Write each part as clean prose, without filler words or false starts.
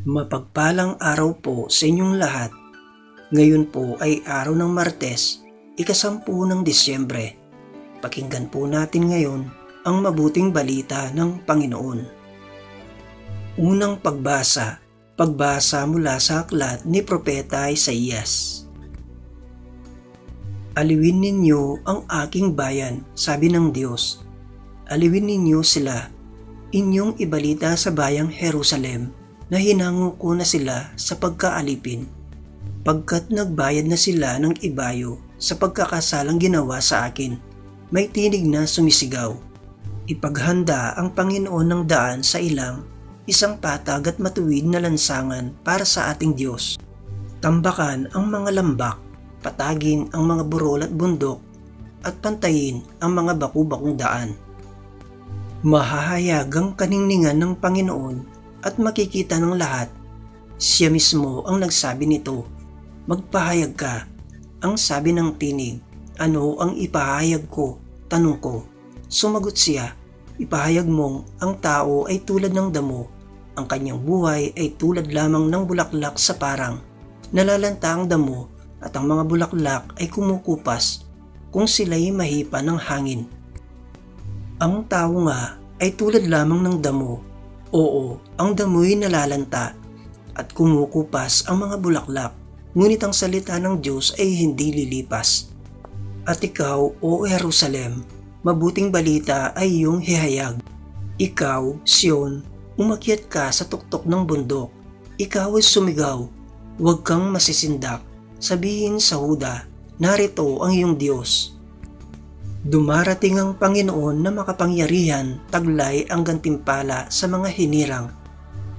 Mapagpalang araw po sa inyong lahat. Ngayon po ay araw ng Martes, ika-10 ng Disyembre. Pakinggan po natin ngayon ang mabuting balita ng Panginoon. Unang pagbasa mula sa aklat ni Propeta Isaías. Aliwin ninyo ang aking bayan, sabi ng Diyos. Aliwin ninyo sila, inyong ibalita sa bayang Jerusalem, na hinango ko na sila sa pagkaalipin, pagkat nagbayad na sila ng ibayo sa pagkakasalang ginawa sa akin. May tinig na sumisigaw. Ipaghanda ang Panginoon ng daan sa ilang, isang patag at matuwid na lansangan para sa ating Diyos. Tambakan ang mga lambak, patagin ang mga burol at bundok, at pantayin ang mga baku-bakong daan. Mahahayag ang kaningningan ng Panginoon at makikita ng lahat. Siya mismo ang nagsabi nito. Magpahayag ka. Ang sabi ng tinig, ano ang ipahayag ko? Tanong ko. Sumagot siya, ipahayag mong ang tao ay tulad ng damo. Ang kanyang buhay ay tulad lamang ng bulaklak sa parang. Nalalanta ang damo at ang mga bulaklak ay kumukupas kung sila'y mahipa ng hangin. Ang tao nga ay tulad lamang ng damo. Oo, ang damo'y nalalanta at kumukupas ang mga bulaklak, ngunit ang salita ng Diyos ay hindi lilipas. At ikaw, O Jerusalem, mabuting balita ay iyong hihayag. Ikaw, Sion, umakyat ka sa tuktok ng bundok. Ikaw ay sumigaw, huwag kang masisindak. Sabihin sa Huda, narito ang iyong Diyos. Dumarating ang Panginoon na makapangyarihan, taglay ang gantimpala sa mga hinirang.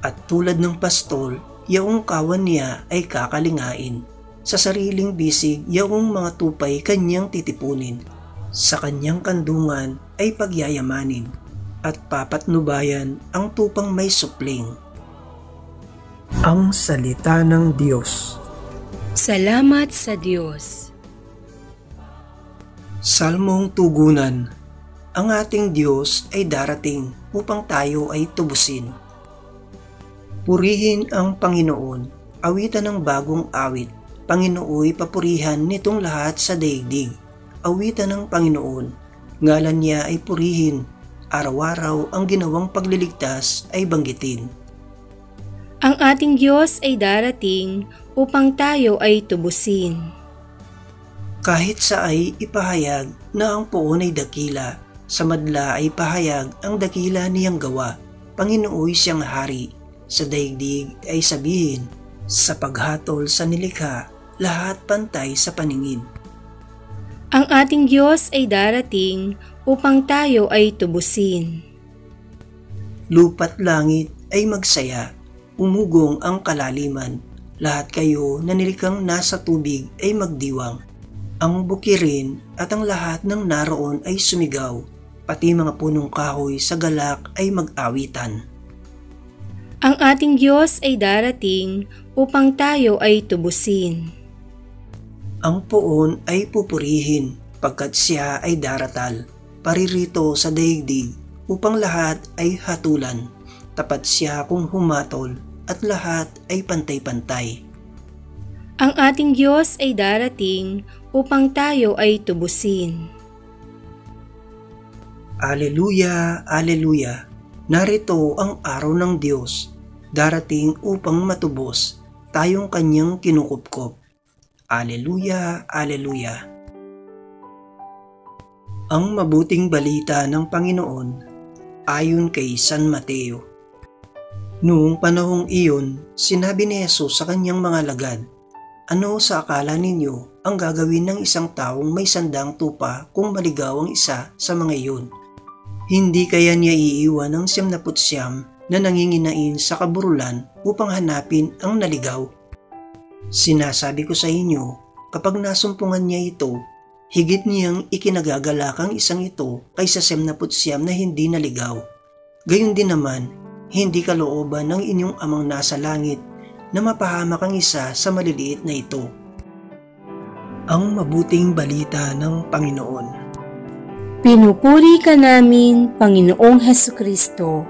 At tulad ng pastol, yaong kawan niya ay kakalingain. Sa sariling bisig, yaong mga tupay kanyang titipunin. Sa kanyang kandungan ay pagyayamanin. At papatnubayan ang tupang may supling. Ang salita ng Diyos. Salamat sa Diyos. Salmong tugunan. Ang ating Diyos ay darating upang tayo ay tubusin. Purihin ang Panginoon, awitan ng bagong awit. Panginooy papurihan nitong lahat sa daigdig. Awitan ng Panginoon, ngalan niya ay purihin. Araw-araw ang ginawang pagliligtas ay banggitin. Ang ating Diyos ay darating upang tayo ay tubusin. Kahit sa ay ipahayag na ang poon ay dakila, sa madla ay pahayag ang dakila niyang gawa. Panginooy siyang hari, sa daigdig ay sabihin, sa paghatol sa nilikha, lahat pantay sa paningin. Ang ating Diyos ay darating upang tayo ay tubusin. Lupa't langit ay magsaya, umugong ang kalaliman, lahat kayo na nilikang nasa tubig ay magdiwang. Ang bukirin at ang lahat ng naroon ay sumigaw, pati mga punong kahoy sa galak ay mag-awitan. Ang ating Diyos ay darating upang tayo ay tubusin. Ang poon ay pupurihin, pagkat siya ay daratal, paririto sa daigdig, upang lahat ay hatulan. Tapat siya kung humatol, at lahat ay pantay-pantay. Ang ating Diyos ay darating upang tayo ay tubusin. Aleluya, aleluya. Narito ang araw ng Diyos, darating upang matubos, tayong kanyang kinukupkop. Aleluya, aleluya. Ang mabuting balita ng Panginoon ayon kay San Mateo. Noong panahong iyon, sinabi ni Jesus sa kanyang mga alagad, ano sa akala ninyo ang gagawin ng isang taong may 100 tupa kung maligaw ang isa sa mga iyon? Hindi kaya niya iiwan ang 99 na nanginginain sa kaburulan upang hanapin ang naligaw? Sinasabi ko sa inyo, kapag nasumpungan niya ito, higit niyang ikinagagalak ang isang ito kaysa 99 na hindi naligaw. Gayon din naman, hindi kalooban ng inyong amang nasa langit na mapahamak ang isa sa maliliit na ito. Ang mabuting balita ng Panginoon. Pinupuri ka namin, Panginoong Hesukristo.